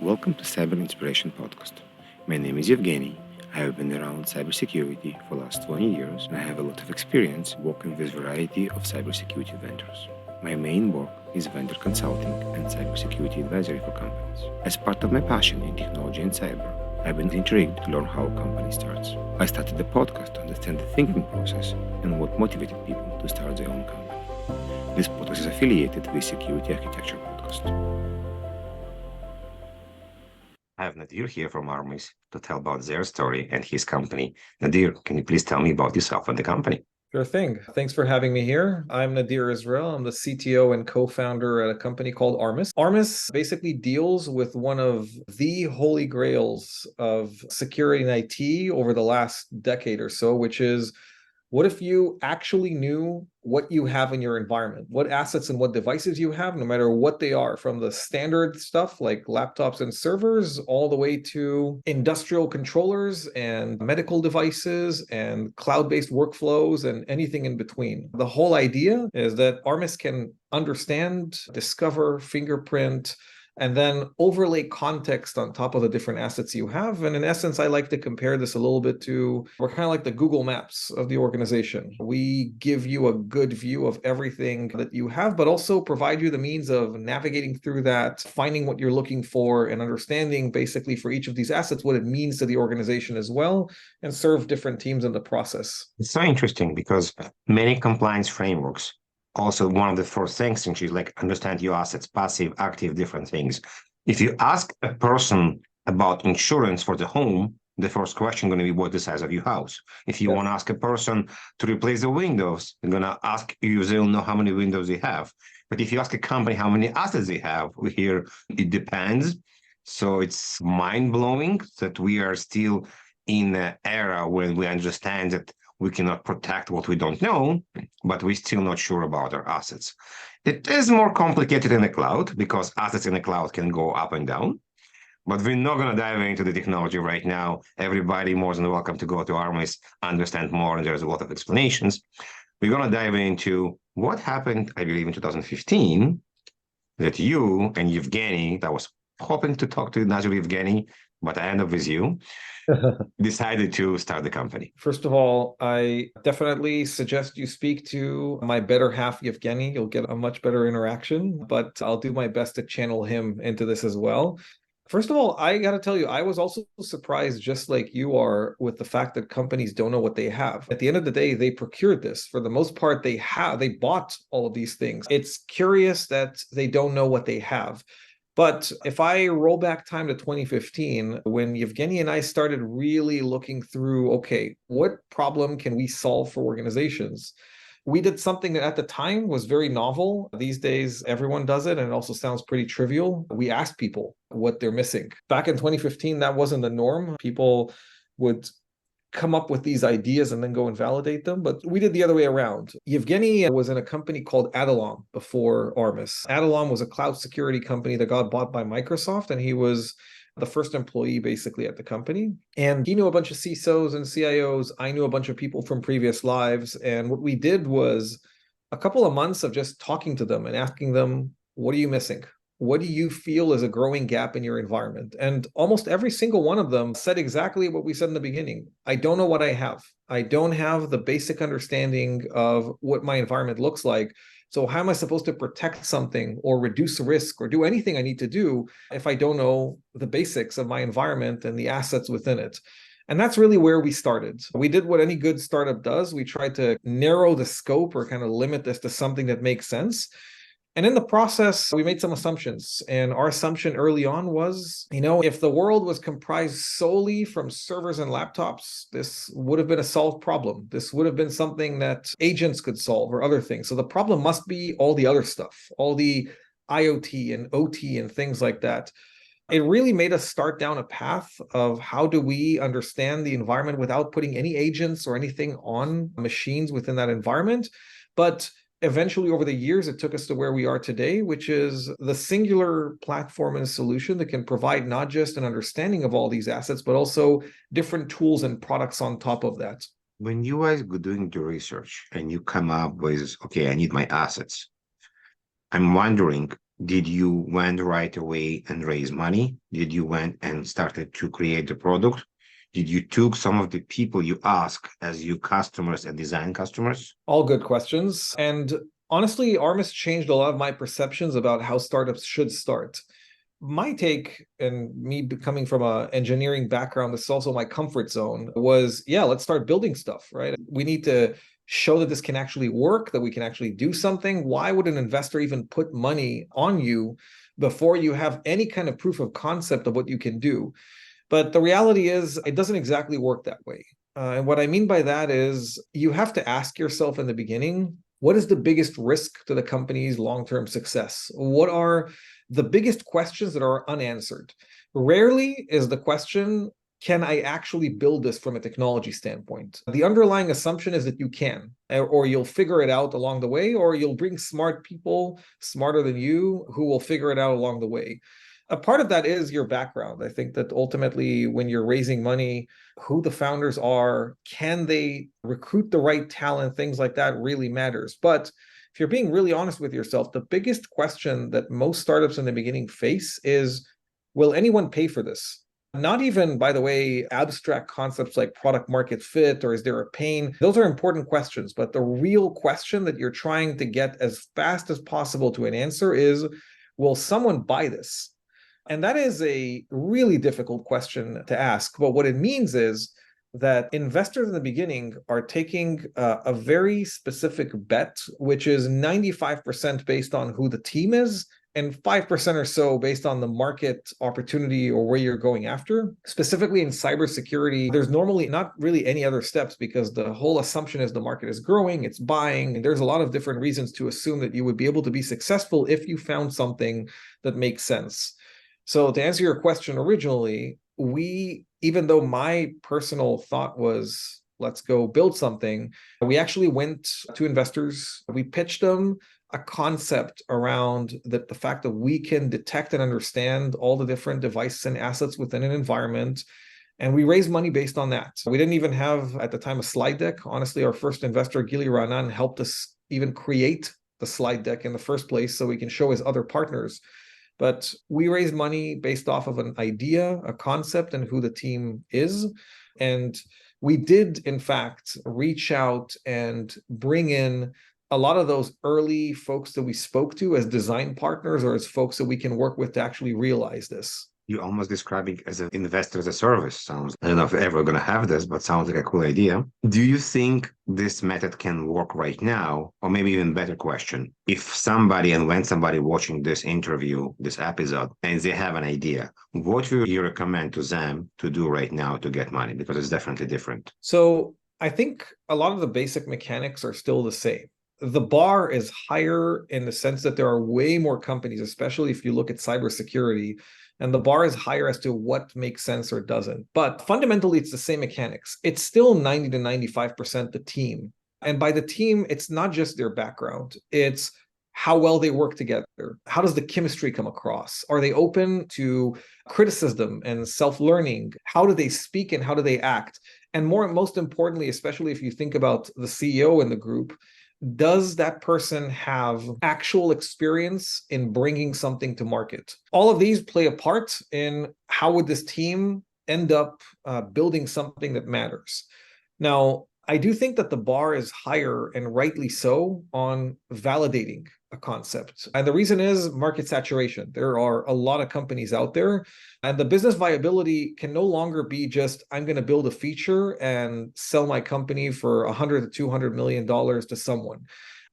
Welcome to Cyber Inspiration Podcast. My name is Yevgeny. I have been around cybersecurity for the last 20 years and I have a lot of experience working with a variety of cybersecurity vendors. My main work is vendor consulting and cybersecurity advisory for companies. As part of my passion in technology and cyber, I've been intrigued to learn how a company starts. I started the podcast to understand the thinking process and what motivated people to start their own company. This podcast is affiliated with Security Architecture Podcast. I have Nadir here from Armis to tell about their story and his company. Nadir, can you please tell me about yourself and the company? Sure thing. Thanks for having me here. I'm Nadir Izrael. I'm the CTO and co-founder at a company called Armis. Armis basically deals with one of the holy grails of security and IT over the last decade or so, which is what if you actually knew what you have in your environment, what assets and what devices you have, no matter what they are, from the standard stuff like laptops and servers, all the way to industrial controllers and medical devices and cloud-based workflows and anything in between. The whole idea is that Armis can understand, discover, fingerprint, and then overlay context on top of the different assets you have. And in essence, I like to compare this a little bit to, we're kind of like the Google Maps of the organization. We give you a good view of everything that you have, but also provide you the means of navigating through that, finding what you're looking for, and understanding basically for each of these assets what it means to the organization as well, and serve different teams in the process. It's so interesting because many compliance frameworks also one of the first things is like understand your assets, passive, active, different things. If you ask a person about insurance for the home, the first question going to be what's the size of your house. If you want to ask a person to replace the windows, they're going to ask you, they'll know how many windows they have. But if you ask a company how many assets they have, we hear it depends. So it's mind-blowing that we are still in an era when we understand that we cannot protect what we don't know, but we're still not sure about our assets. It is more complicated in the cloud because assets in the cloud can go up and down, but we're not going to dive into the technology right now. Everybody more than welcome to go to Armis, understand more, and there's a lot of explanations. We're going to dive into what happened, I believe, in 2015, that you and Yevgeny, I was hoping to talk to Nadir Yevgeny, but I end up with you, decided to start the company. First of all, I definitely suggest you speak to my better half, Yevgeny. You'll get a much better interaction, but I'll do my best to channel him into this as well. First of all, I got to tell you, I was also surprised, just like you are, with the fact that companies don't know what they have. At the end of the day, they procured this. For the most part, they bought all of these things. It's curious that they don't know what they have. But if I roll back time to 2015, when Yevgeny and I started really looking through, okay, what problem can we solve for organizations? We did something that at the time was very novel. These days, everyone does it, and it also sounds pretty trivial. We asked people what they're missing. Back in 2015, that wasn't the norm. People would come up with these ideas and then go and validate them. But we did the other way around. Yevgeny was in a company called Adalom before Armis. Adalom was a cloud security company that got bought by Microsoft, and he was the first employee basically at the company. And he knew a bunch of CISOs and CIOs. I knew a bunch of people from previous lives. And what we did was a couple of months of just talking to them and asking them, what are you missing? What do you feel is a growing gap in your environment? And almost every single one of them said exactly what we said in the beginning. I don't know what I have. I don't have the basic understanding of what my environment looks like. So how am I supposed to protect something or reduce risk or do anything I need to do if I don't know the basics of my environment and the assets within it? And that's really where we started. We did what any good startup does. We tried to narrow the scope or kind of limit this to something that makes sense. And in the process, we made some assumptions. And our assumption early on was, if the world was comprised solely from servers and laptops, this would have been a solved problem. This would have been something that agents could solve or other things. So the problem must be all the other stuff, all the IoT and OT and things like that. It really made us start down a path of how do we understand the environment without putting any agents or anything on machines within that environment. But eventually, over the years, it took us to where we are today, which is the singular platform and solution that can provide not just an understanding of all these assets, but also different tools and products on top of that. When you guys go doing the research and you come up with, okay, I need my assets, I'm wondering, Did you went right away and raise money? Did you went and started to create the product? Did you took some of the people you ask as your customers and design customers? All good questions. And honestly, Armis changed a lot of my perceptions about how startups should start. My take, and me coming from an engineering background, this is also my comfort zone, was yeah, let's start building stuff, right? We need to show that this can actually work, that we can actually do something. Why would an investor even put money on you before you have any kind of proof of concept of what you can do? But the reality is, it doesn't exactly work that way. And what I mean by that is you have to ask yourself in the beginning, what is the biggest risk to the company's long-term success? What are the biggest questions that are unanswered? Rarely is the question, can I actually build this from a technology standpoint? The underlying assumption is that you can, or you'll figure it out along the way, or you'll bring smart people smarter than you who will figure it out along the way. A part of that is your background. I think that ultimately, when you're raising money, who the founders are, can they recruit the right talent, things like that really matters. But if you're being really honest with yourself, the biggest question that most startups in the beginning face is, will anyone pay for this? Not even, by the way, abstract concepts like product market fit or is there a pain? Those are important questions. But the real question that you're trying to get as fast as possible to an answer is, will someone buy this? And that is a really difficult question to ask. But what it means is that investors in the beginning are taking a very specific bet, which is 95% based on who the team is and 5% or so based on the market opportunity or where you're going after. Specifically in cybersecurity, there's normally not really any other steps because the whole assumption is the market is growing, it's buying, and there's a lot of different reasons to assume that you would be able to be successful if you found something that makes sense. So to answer your question originally, even though my personal thought was, let's go build something, we actually went to investors. We pitched them a concept around the fact that we can detect and understand all the different devices and assets within an environment. And we raised money based on that. We didn't even have, at the time, a slide deck. Honestly, our first investor, Gili Ranan, helped us even create the slide deck in the first place so we can show his other partners. But we raised money based off of an idea, a concept, and who the team is. And we did, in fact, reach out and bring in a lot of those early folks that we spoke to as design partners or as folks that we can work with to actually realize this. You're almost describing as an investor as a service. Sounds, I don't know if we're ever going to have this, but sounds like a cool idea. Do you think this method can work right now? Or maybe even better question, if somebody and when somebody watching this interview, this episode, and they have an idea, what would you recommend to them to do right now to get money? Because it's definitely different. So I think a lot of the basic mechanics are still the same. The bar is higher in the sense that there are way more companies, especially if you look at cybersecurity, and the bar is higher as to what makes sense or doesn't. But fundamentally, it's the same mechanics. It's still 90 to 95% the team. And by the team, it's not just their background. It's how well they work together. How does the chemistry come across? Are they open to criticism and self-learning? How do they speak and how do they act? And most importantly, especially if you think about the CEO in the group, does that person have actual experience in bringing something to market? All of these play a part in how would this team end up building something that matters. Now, I do think that the bar is higher, and rightly so, on validating a concept. And the reason is market saturation. There are a lot of companies out there, and the business viability can no longer be just, I'm going to build a feature and sell my company for $100 to $200 million to someone.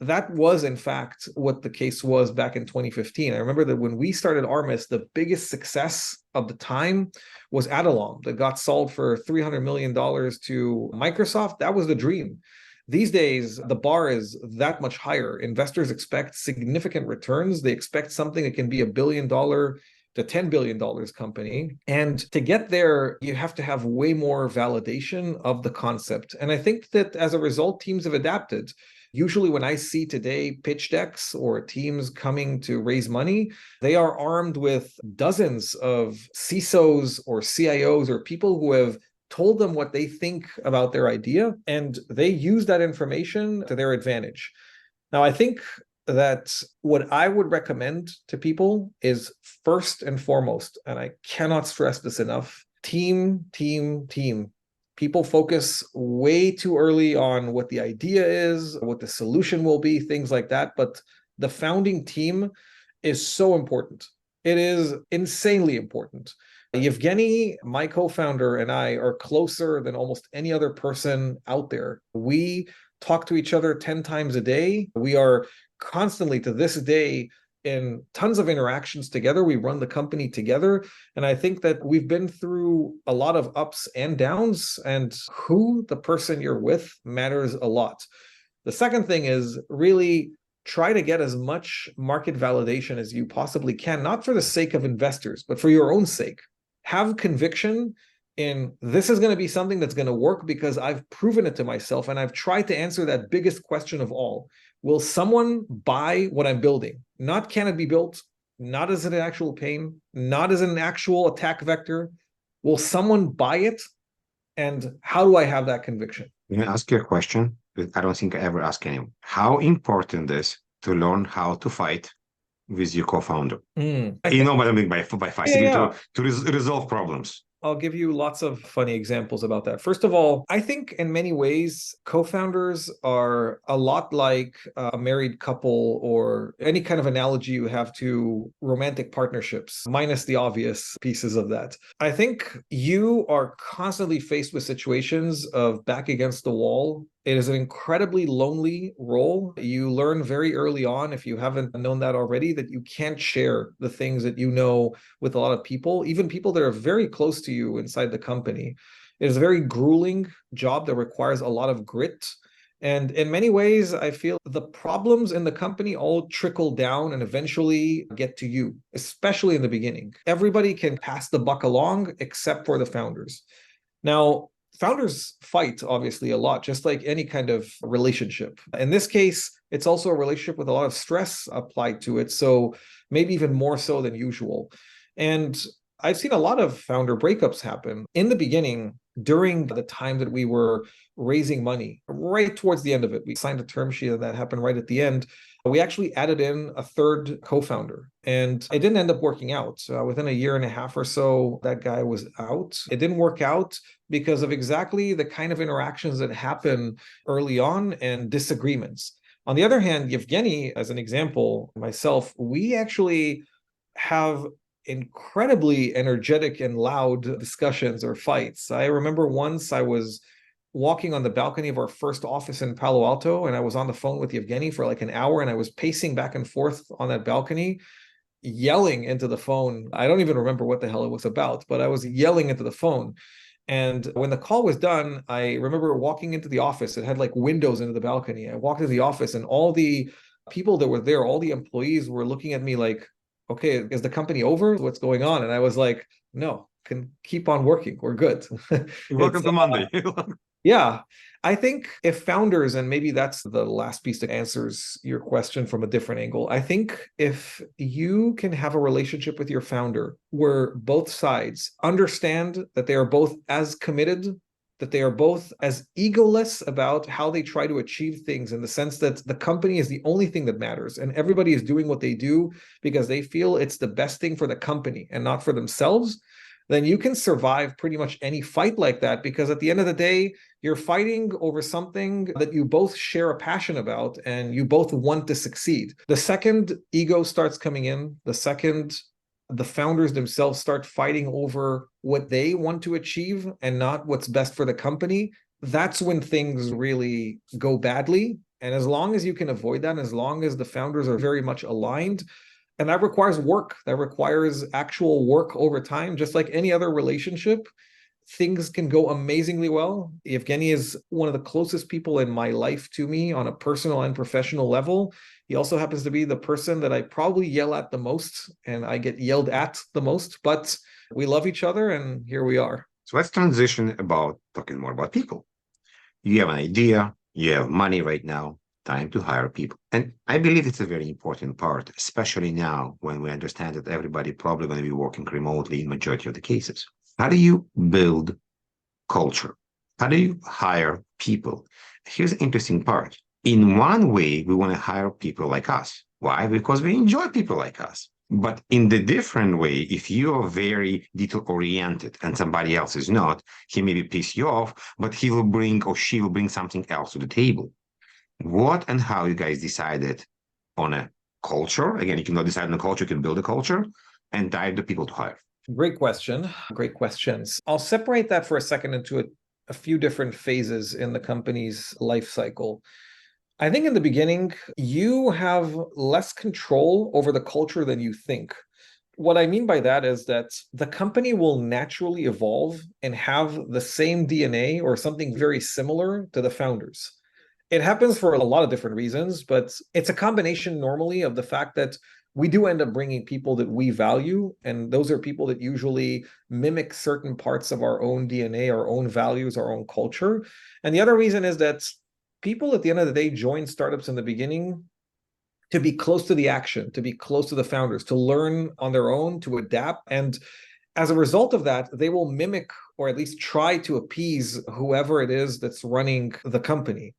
That was, in fact, what the case was back in 2015. I remember that when we started Armis, the biggest success of the time was Adalom that got sold for $300 million to Microsoft. That was the dream. These days, the bar is that much higher. Investors expect significant returns. They expect something that can be $1 billion to $10 billion company. And to get there, you have to have way more validation of the concept. And I think that as a result, teams have adapted. Usually when I see today pitch decks or teams coming to raise money, they are armed with dozens of CISOs or CIOs or people who have told them what they think about their idea, and they use that information to their advantage. Now, I think that what I would recommend to people is first and foremost, and I cannot stress this enough, team, team, team. People focus way too early on what the idea is, what the solution will be, things like that. But the founding team is so important. It is insanely important. Yevgeny, my co-founder, and I are closer than almost any other person out there. We talk to each other 10 times a day. We are constantly, to this day, in tons of interactions together. We run the company together. And I think that we've been through a lot of ups and downs, and who the person you're with matters a lot. The second thing is really try to get as much market validation as you possibly can, not for the sake of investors, but for your own sake. Have conviction in this is going to be something that's going to work because I've proven it to myself and I've tried to answer that biggest question of all. Will someone buy what I'm building? Not can it be built, not as an actual pain, not as an actual attack vector. Will someone buy it? And how do I have that conviction? I'm going to ask you a question that I don't think I ever ask anyone. How important is to learn how to fight with your co-founder? You know what I mean by fighting, to resolve problems. I'll give you lots of funny examples about that. First of all, I think in many ways, co-founders are a lot like a married couple or any kind of analogy you have to romantic partnerships, minus the obvious pieces of that. I think you are constantly faced with situations of back against the wall. It is an incredibly lonely role. You learn very early on, if you haven't known that already, that you can't share the things that you know with a lot of people, even people that are very close to you inside the company. It is a very grueling job that requires a lot of grit. And in many ways, I feel the problems in the company all trickle down and eventually get to you, especially in the beginning. Everybody can pass the buck along except for the founders. Now, founders fight obviously a lot, just like any kind of relationship. In this case, it's also a relationship with a lot of stress applied to it. So maybe even more so than usual. And I've seen a lot of founder breakups happen in the beginning during the time that we were raising money, right towards the end of it. We signed a term sheet and that happened right at the end. We actually added in a third co-founder and it didn't end up working out. Within a year and a half or so, that guy was out. It didn't work out because of exactly the kind of interactions that happen early on and disagreements. On the other hand, Yevgeny, as an example, myself, we actually have incredibly energetic and loud discussions or fights. I remember once I was walking on the balcony of our first office in Palo Alto, and I was on the phone with Yevgeny for like an hour, and I was pacing back and forth on that balcony, yelling into the phone. I don't even remember what the hell it was about, but I was yelling into the phone. And when the call was done, I remember walking into the office. It had like windows into the balcony. I walked into the office and all the people that were there, all the employees were looking at me like, okay, is the company over? What's going on? And I was like, no, can keep on working. We're good. Welcome to Monday. Yeah. I think if founders, and maybe that's the last piece that answers your question from a different angle, I think if you can have a relationship with your founder where both sides understand that they are both as committed, that they are both as egoless about how they try to achieve things, in the sense that the company is the only thing that matters and everybody is doing what they do because they feel it's the best thing for the company and not for themselves, then you can survive pretty much any fight like that, because at the end of the day, you're fighting over something that you both share a passion about and you both want to succeed. The second ego starts coming in, the second the founders themselves start fighting over what they want to achieve and not what's best for the company, that's when things really go badly. And as long as you can avoid that, as long as the founders are very much aligned, and that requires work, that requires actual work over time, just like any other relationship, things can go amazingly well. Yevgeny is one of the closest people in my life to me on a personal and professional level. He also happens to be the person that I probably yell at the most, and I get yelled at the most, but we love each other, and here we are. So let's transition about talking more about people. You have an idea, you have money right now, time to hire people. And I believe it's a very important part, especially now when we understand that everybody probably going to be working remotely in majority of the cases. How do you build culture? How do you hire people? Here's the interesting part. In one way, we want to hire people like us. Why? Because we enjoy people like us. But in the different way, if you are very detail oriented and somebody else is not, he maybe piss you off, but he will bring or she will bring something else to the table. What and how you guys decided on a culture? Again, you cannot decide on a culture, you can build a culture and dive the people to hire. Great question. Great questions. I'll separate that for a second into a few different phases in the company's life cycle. I think in the beginning, you have less control over the culture than you think. What I mean by that is that the company will naturally evolve and have the same DNA or something very similar to the founders. It happens for a lot of different reasons, but it's a combination normally of the fact that we do end up bringing people that we value, and those are people that usually mimic certain parts of our own DNA, our own values, our own culture. And the other reason is that people at the end of the day join startups in the beginning to be close to the action, to be close to the founders, to learn on their own, to adapt. And as a result of that, they will mimic or at least try to appease whoever it is that's running the company.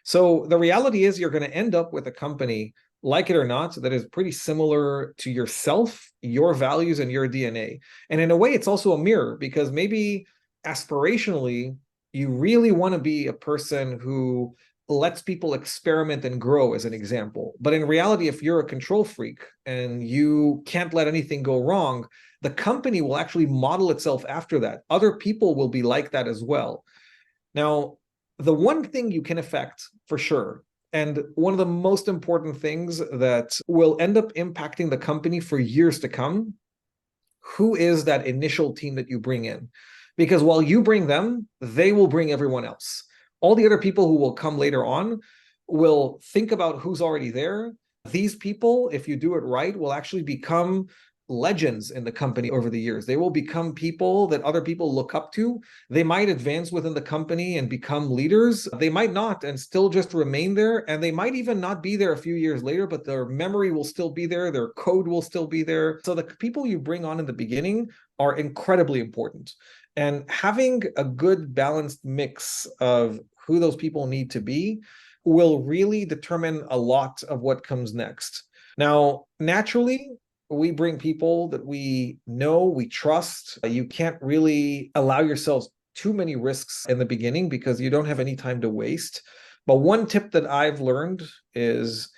So the reality is you're going to end up with a company, like it or not, that is pretty similar to yourself, your values, and your DNA. And in a way, it's also a mirror, because maybe aspirationally, you really want to be a person who lets people experiment and grow, as an example. But in reality, if you're a control freak and you can't let anything go wrong, the company will actually model itself after that. Other people will be like that as well. Now, the one thing you can affect for sure, and one of the most important things that will end up impacting the company for years to come, who is that initial team that you bring in? Because while you bring them, they will bring everyone else. All the other people who will come later on will think about who's already there. These people, if you do it right, will actually become legends in the company over the years. They will become people that other people look up to. They might advance within the company and become leaders. They might not and still just remain there. And they might even not be there a few years later, but their memory will still be there. Their code will still be there. So the people you bring on in the beginning are incredibly important. And having a good balanced mix of who those people need to be will really determine a lot of what comes next. Now, naturally, we bring people that we know, we trust. You can't really allow yourselves too many risks in the beginning because you don't have any time to waste. But one tip that I've learned is,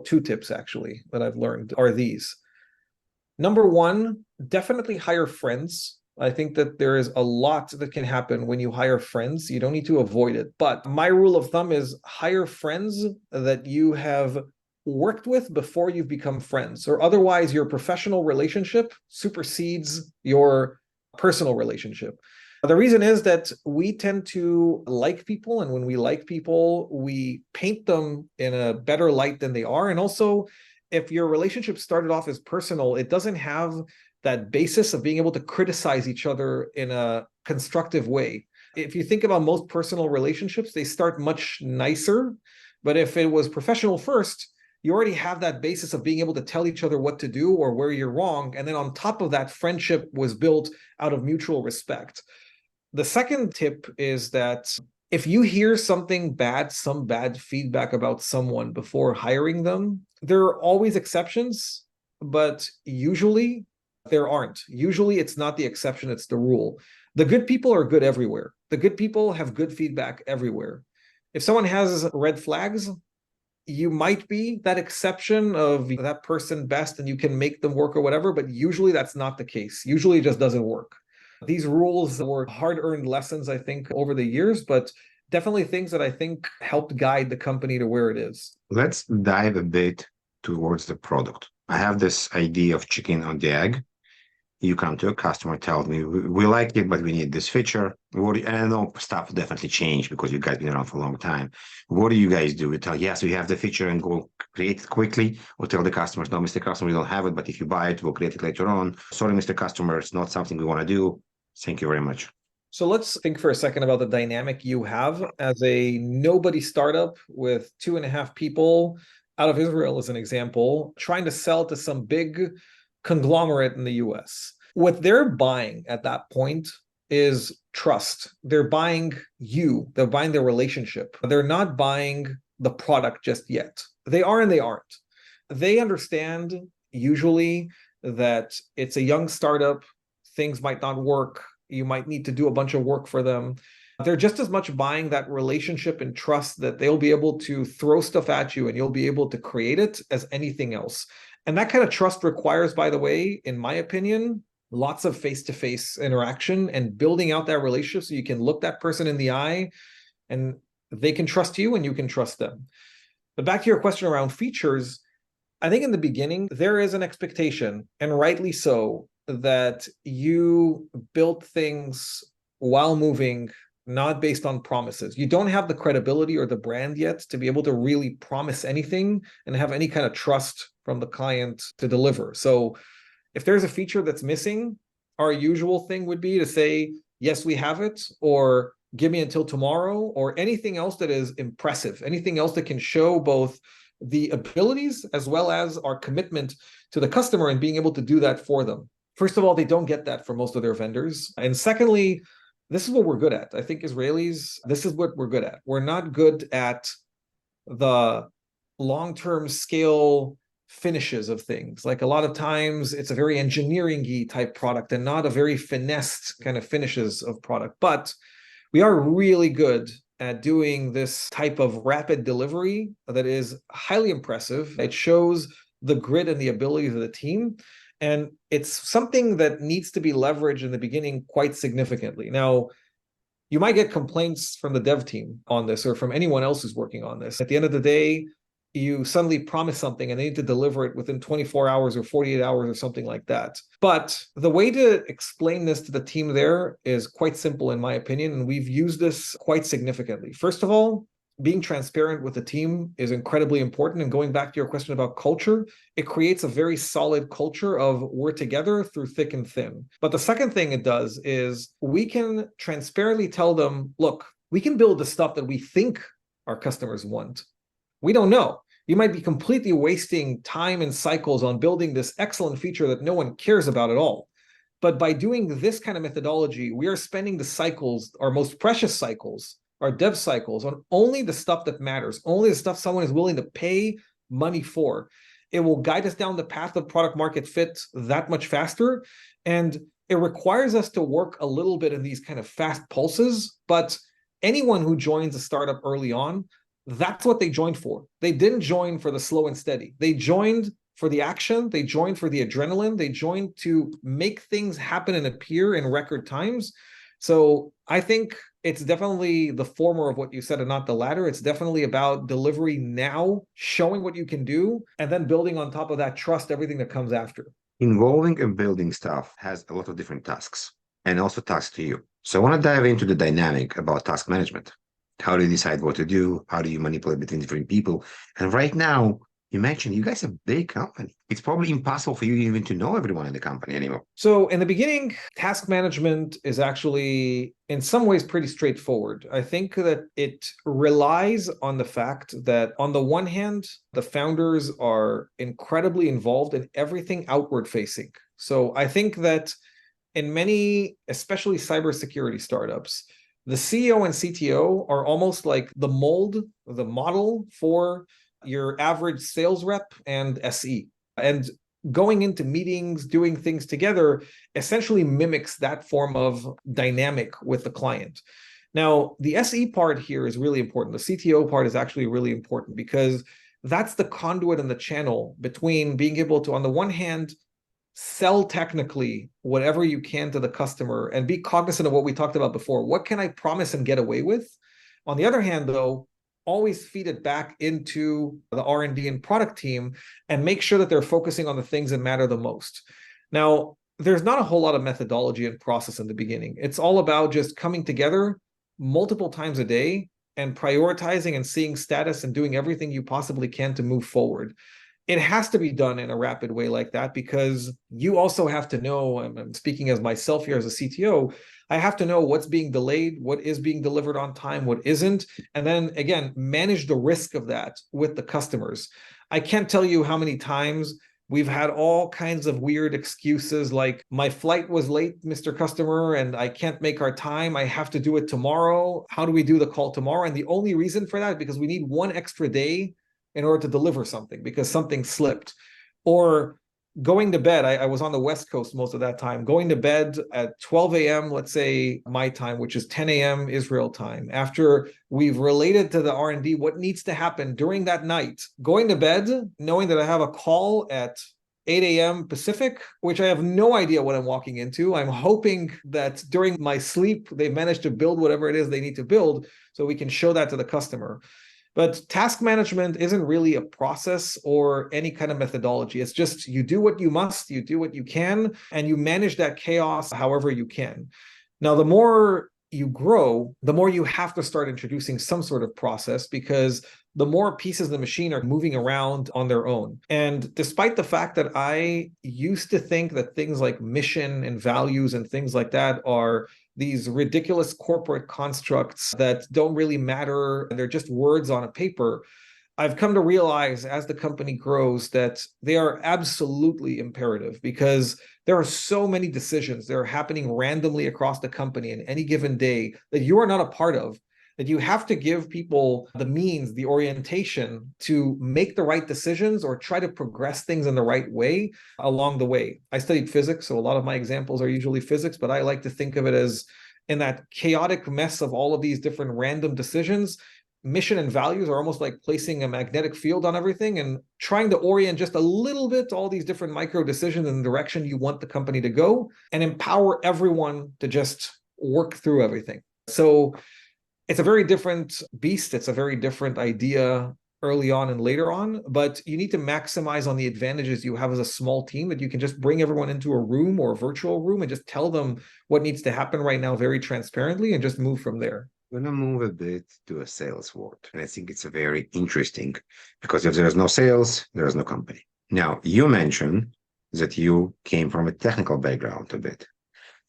two tips actually that I've learned are these. Number one, definitely hire friends. I think that there is a lot that can happen when you hire friends. You don't need to avoid it. But my rule of thumb is hire friends that you have worked with before you've become friends, or otherwise your professional relationship supersedes your personal relationship. The reason is that we tend to like people, and when we like people, we paint them in a better light than they are. And also, if your relationship started off as personal, it doesn't have that basis of being able to criticize each other in a constructive way. If you think about most personal relationships, they start much nicer. But if it was professional first, you already have that basis of being able to tell each other what to do or where you're wrong. And then on top of that, friendship was built out of mutual respect. The second tip is that if you hear something bad, some bad feedback about someone before hiring them, there are always exceptions, but usually there aren't. Usually it's not the exception, it's the rule. The good people are good everywhere. The good people have good feedback everywhere. If someone has red flags, you might be that exception of that person best and you can make them work or whatever, but usually that's not the case. Usually it just doesn't work. These rules were hard-earned lessons, I think, over the years, but definitely things that I think helped guide the company to where it is. Let's dive a bit towards the product. I have this idea of chicken or the egg. You come to a customer, tells me, we like it, but we need this feature. And I know stuff definitely changed because you guys been around for a long time. What do you guys do? We tell, yes, we have the feature and go create it quickly, or tell the customers, no, Mr. Customer, we don't have it, but if you buy it, we'll create it later on. Sorry, Mr. Customer, it's not something we want to do. Thank you very much. So let's think for a second about the dynamic you have as a nobody startup with 2.5 people out of Israel, as an example, trying to sell to some big conglomerate in the US. What they're buying at that point is trust. They're buying you. They're buying their relationship. They're not buying the product just yet. They are and they aren't. They understand usually that it's a young startup, things might not work, you might need to do a bunch of work for them. They're just as much buying that relationship and trust that they'll be able to throw stuff at you and you'll be able to create it as anything else. And that kind of trust requires, by the way, in my opinion, lots of face-to-face interaction and building out that relationship so you can look that person in the eye and they can trust you and you can trust them. But back to your question around features, I think in the beginning, there is an expectation, and rightly so, that you build things while moving, not based on promises. You don't have the credibility or the brand yet to be able to really promise anything and have any kind of trust from the client to deliver. So if there's a feature that's missing, our usual thing would be to say, yes, we have it, or give me until tomorrow, or anything else that is impressive, anything else that can show both the abilities as well as our commitment to the customer and being able to do that for them. First of all, they don't get that from most of their vendors. And secondly, this is what we're good at. I think Israelis, this is what we're good at. We're not good at the long-term scale finishes of things. Like a lot of times it's a very engineering-y type product and not a very finessed kind of finishes of product. But we are really good at doing this type of rapid delivery that is highly impressive. It shows the grit and the ability of the team. And it's something that needs to be leveraged in the beginning quite significantly. Now, you might get complaints from the dev team on this or from anyone else who's working on this. At the end of the day, you suddenly promise something and they need to deliver it within 24 hours or 48 hours or something like that. But the way to explain this to the team there is quite simple, in my opinion, and we've used this quite significantly. First of all, being transparent with the team is incredibly important. And going back to your question about culture, it creates a very solid culture of we're together through thick and thin. But the second thing it does is we can transparently tell them, look, we can build the stuff that we think our customers want. We don't know. You might be completely wasting time and cycles on building this excellent feature that no one cares about at all. But by doing this kind of methodology, we are spending the cycles, our most precious cycles, our dev cycles, on only the stuff that matters, only the stuff someone is willing to pay money for. It will guide us down the path of product market fit that much faster. And it requires us to work a little bit in these kind of fast pulses. But anyone who joins a startup early on, that's what they joined for. They didn't join for the slow and steady. They joined for the action. They joined for the adrenaline. They joined to make things happen and appear in record times. So I think it's definitely the former of what you said and not the latter. It's definitely about delivery now, showing what you can do, and then building on top of that trust everything that comes after. Involving and building stuff has a lot of different tasks and also tasks to you. So I want to dive into the dynamic about task management. How do you decide what to do? How do you manipulate between different people? And right now, you mentioned you guys are a big company. It's probably impossible for you even to know everyone in the company anymore. So in the beginning, task management is actually in some ways pretty straightforward. I think that it relies on the fact that on the one hand, the founders are incredibly involved in everything outward facing. So I think that in many, especially cybersecurity startups, the CEO and CTO are almost like the mold, the model for your average sales rep and SE. And going into meetings, doing things together, essentially mimics that form of dynamic with the client. Now, the SE part here is really important. The CTO part is actually really important because that's the conduit and the channel between being able to, on the one hand, sell technically whatever you can to the customer and be cognizant of what we talked about before. What can I promise and get away with? On the other hand, though, always feed it back into the R&D and product team and make sure that they're focusing on the things that matter the most. Now, there's not a whole lot of methodology and process in the beginning. It's all about just coming together multiple times a day and prioritizing and seeing status and doing everything you possibly can to move forward. It has to be done in a rapid way like that because you also have to know, I'm speaking as myself here as a CTO, I have to know what's being delayed, what is being delivered on time, what isn't, and then again, manage the risk of that with the customers. I can't tell you how many times We've had all kinds of weird excuses like, my flight was late, Mr. Customer, and I can't make our time. I have to do it tomorrow. How do we do the call tomorrow? And the only reason for that is because we need one extra day in order to deliver something because something slipped. Or going to bed, I was on the West Coast most of that time, going to bed at 12 a.m., let's say my time, which is 10 a.m. Israel time, after we've related to the R&D what needs to happen during that night, going to bed, knowing that I have a call at 8 a.m. Pacific, which I have no idea what I'm walking into. I'm hoping that during my sleep, they managed to build whatever it is they need to build so we can show that to the customer. But task management isn't really a process or any kind of methodology. It's just you do what you must, you do what you can, and you manage that chaos however you can. Now, the more you grow, the more you have to start introducing some sort of process because the more pieces of the machine are moving around on their own. And despite the fact that I used to think that things like mission and values and things like that are these ridiculous corporate constructs that don't really matter, they're just words on a paper, I've come to realize as the company grows that they are absolutely imperative because there are so many decisions that are happening randomly across the company in any given day that you are not a part of, that you have to give people the means, the orientation to make the right decisions or try to progress things in the right way along the way. I studied physics, so a lot of my examples are usually physics, but I like to think of it as in that chaotic mess of all of these different random decisions, mission and values are almost like placing a magnetic field on everything and trying to orient just a little bit all these different micro decisions in the direction you want the company to go and empower everyone to just work through everything. So it's a very different beast. It's a very different idea early on and later on, but you need to maximize on the advantages you have as a small team that you can just bring everyone into a room or a virtual room and just tell them what needs to happen right now very transparently and just move from there. I'm going to move a bit to a sales world. And I think it's a very interesting because if there's no sales, there's no company. Now, you mentioned that you came from a technical background a bit.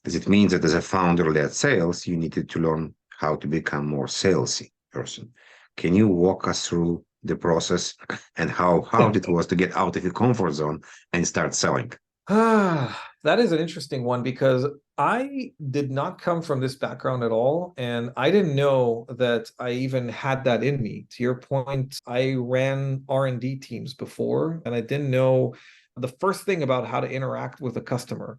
Does it mean that as a founder-led sales, you needed to learn how to become more salesy person? Can you walk us through the process and how it was to get out of your comfort zone and start selling? That is an interesting one because I did not come from this background at all. And I didn't know that I even had that in me. To your point, I ran R&D teams before, and I didn't know the first thing about how to interact with a customer.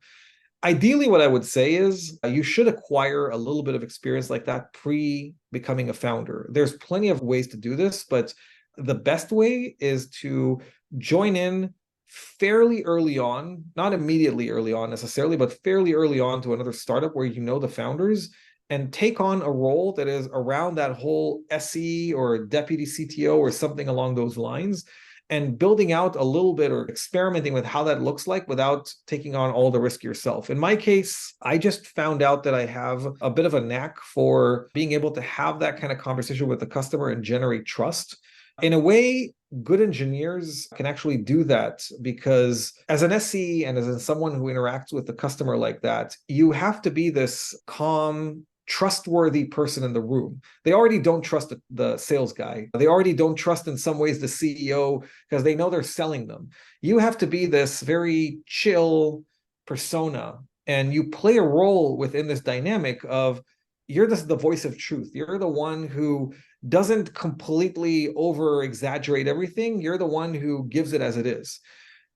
Ideally, what I would say is you should acquire a little bit of experience like that pre-becoming a founder. There's plenty of ways to do this, but the best way is to join in fairly early on, not immediately early on necessarily, but fairly early on to another startup where you know the founders and take on a role that is around that whole SE or deputy CTO or something along those lines, and building out a little bit or experimenting with how that looks like without taking on all the risk yourself. In my case, I just found out that I have a bit of a knack for being able to have that kind of conversation with the customer and generate trust. In a way, good engineers can actually do that because as an SE and as someone who interacts with the customer like that, you have to be this calm, trustworthy person in the room. They already don't trust the sales guy. They already don't trust in some ways the CEO because they know they're selling them. You have to be this very chill persona, and you play a role within this dynamic of you're the voice of truth. You're the one who doesn't completely over exaggerate everything. You're the one who gives it as it is.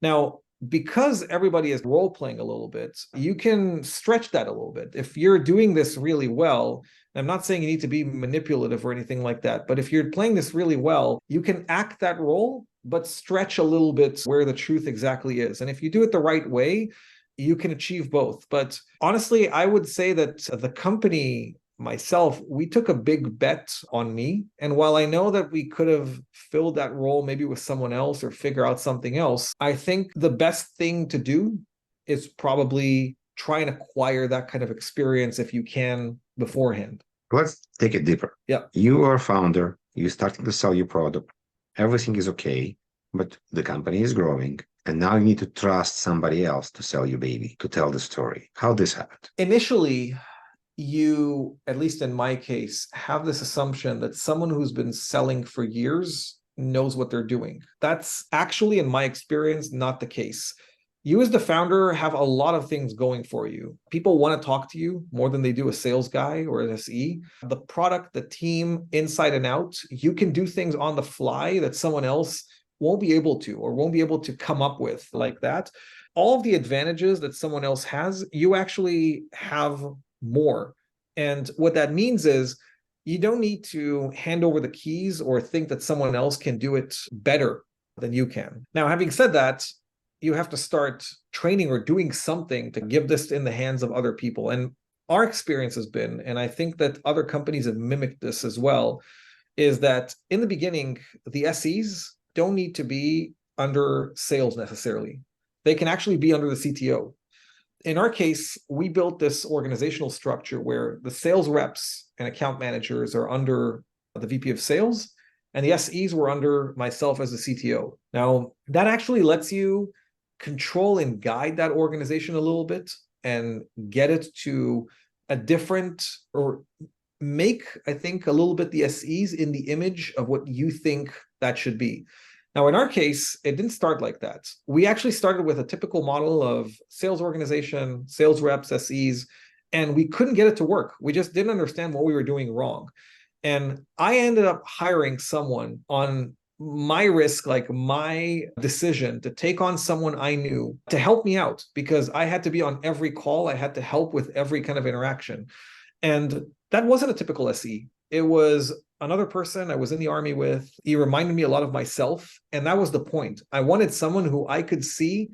Now, because everybody is role playing a little bit, you can stretch that a little bit. If you're doing this really well, I'm not saying you need to be manipulative or anything like that, but if you're playing this really well, you can act that role, but stretch a little bit where the truth exactly is. And if you do it the right way, you can achieve both. But honestly, I would say that the company, myself, we took a big bet on me. And while I know that we could have filled that role maybe with someone else or figure out something else, I think the best thing to do is probably try and acquire that kind of experience if you can beforehand. Let's take it deeper. Yeah. You are a founder, you're starting to sell your product, everything is okay, but the company is growing. And now you need to trust somebody else to sell your baby, to tell the story. How this happened? Initially, you, at least in my case, have this assumption that someone who's been selling for years knows what they're doing. That's actually, in my experience, not the case. You as the founder have a lot of things going for you. People want to talk to you more than they do a sales guy or an SE. The product, the team, inside and out, you can do things on the fly that someone else won't be able to or won't be able to come up with like that. All of the advantages that someone else has, you actually have more. And what that means is you don't need to hand over the keys or think that someone else can do it better than you can. Now, having said that, you have to start training or doing something to give this in the hands of other people. And our experience has been, and I think that other companies have mimicked this as well, is that in the beginning, the SEs don't need to be under sales necessarily. They can actually be under the CTO. In our case, we built this organizational structure where the sales reps and account managers are under the VP of sales, and the SEs were under myself as the CTO. Now, that actually lets you control and guide that organization a little bit and get it to a different, or make, I think, a little bit the SEs in the image of what you think that should be. Now, in our case, it didn't start like that. We actually started with a typical model of sales organization, sales reps, SEs, and we couldn't get it to work. We just didn't understand what we were doing wrong. And I ended up hiring someone on my risk, like my decision to take on someone I knew to help me out, because I had to be on every call. I had to help with every kind of interaction. And that wasn't a typical SE. It was another person I was in the army with. He reminded me a lot of myself. And that was the point. I wanted someone who I could see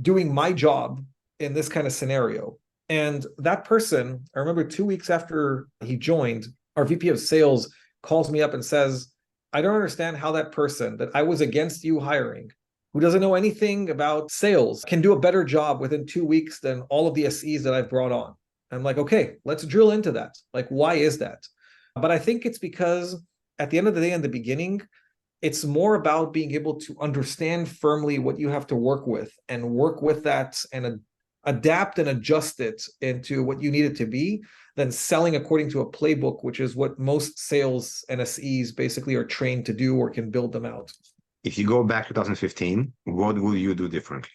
doing my job in this kind of scenario. And that person, I remember 2 weeks after he joined, our VP of sales calls me up and says, I don't understand how that person that I was against you hiring, who doesn't know anything about sales, can do a better job within 2 weeks than all of the SEs that I've brought on. I'm like, okay, let's drill into that. Like, why is that? But I think it's because at the end of the day, in the beginning, it's more about being able to understand firmly what you have to work with and work with that and adapt and adjust it into what you need it to be, than selling according to a playbook, which is what most sales NSEs basically are trained to do or can build them out. If you go back to 2015, what will you do differently?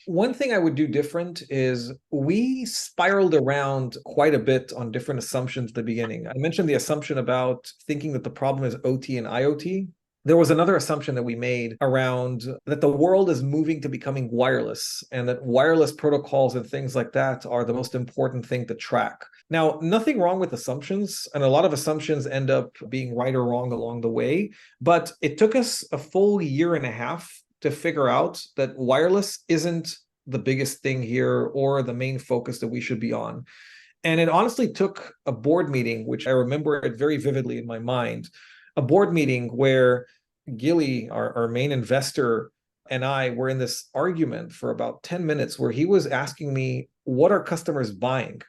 One thing I would do different is we spiraled around quite a bit on different assumptions at the beginning. I mentioned the assumption about thinking that the problem is OT and IoT. There was another assumption that we made around that the world is moving to becoming wireless, and that wireless protocols and things like that are the most important thing to track. Now, nothing wrong with assumptions, and a lot of assumptions end up being right or wrong along the way, but it took us a full year and a half to figure out that wireless isn't the biggest thing here or the main focus that we should be on. And it honestly took a board meeting, which I remember it very vividly in my mind, a board meeting where Gilly, our main investor, and I were in this argument for about 10 minutes where he was asking me, what are customers buying?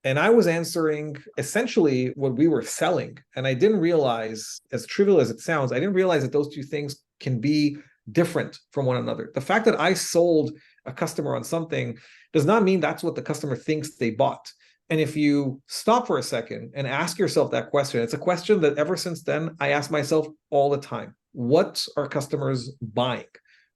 And I was answering essentially what we were selling. And I didn't realize, as trivial as it sounds, I didn't realize that those two things can be different from one another. The fact that I sold a customer on something does not mean that's what the customer thinks they bought. And if you stop for a second and ask yourself that question, it's a question that ever since then, I ask myself all the time. What are customers buying?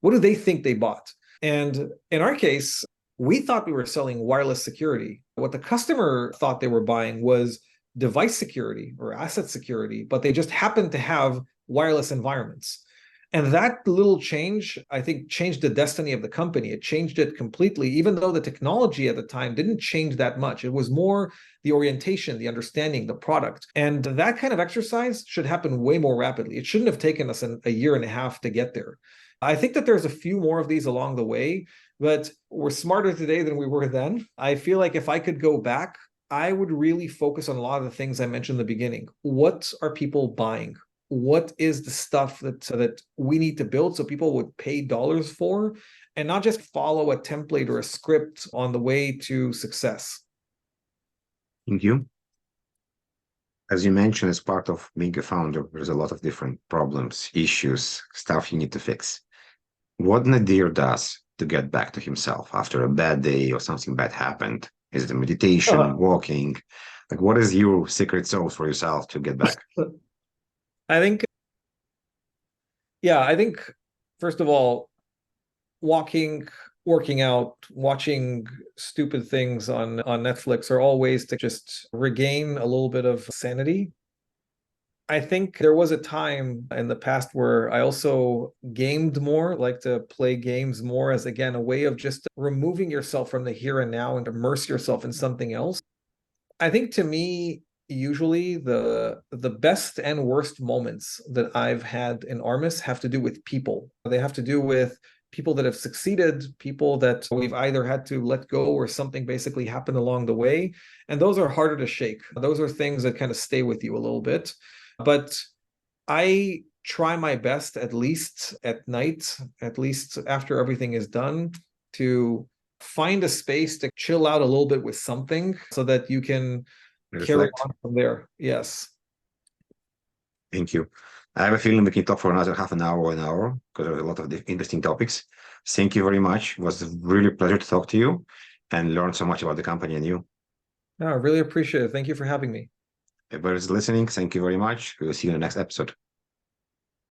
What do they think they bought? And in our case, we thought we were selling wireless security. What the customer thought they were buying was device security or asset security, but they just happened to have wireless environments. And that little change, I think, changed the destiny of the company. It changed it completely, even though the technology at the time didn't change that much. It was more the orientation, the understanding, the product. And that kind of exercise should happen way more rapidly. It shouldn't have taken us a year and a half to get there. I think that there's a few more of these along the way, but we're smarter today than we were then. I feel like if I could go back, I would really focus on a lot of the things I mentioned in the beginning. What are people buying? What is the stuff that we need to build so people would pay dollars for, and not just follow a template or a script on the way to success? Thank you. As you mentioned, as part of being a founder, there's a lot of different problems, issues, stuff you need to fix. What Nadir does to get back to himself after a bad day or something bad happened? Is it meditation, walking? Like, what is your secret sauce for yourself to get back? I think Yeah, I think first of all, walking, working out, watching stupid things on Netflix are all ways to just regain a little bit of sanity. I think there was a time in the past where I also gamed more, like to play games more as again a way of just removing yourself from the here and now and immerse yourself in something else. I think to me, usually the best and worst moments that I've had in Armis have to do with people. They have to do with people that have succeeded, people that we've either had to let go or something basically happened along the way. And those are harder to shake. Those are things that kind of stay with you a little bit. But I try my best, at least at night, at least after everything is done, to find a space to chill out a little bit with something so that you can carry Reflect. on from there. Yes. Thank you. I have a feeling we can talk for another half an hour or an hour because there's a lot of interesting topics. Thank you very much. It was really a pleasure to talk to you and learn so much about the company and you. No, I really appreciate it. Thank you for having me. Everybody's listening. Thank you very much. We will see you in the next episode.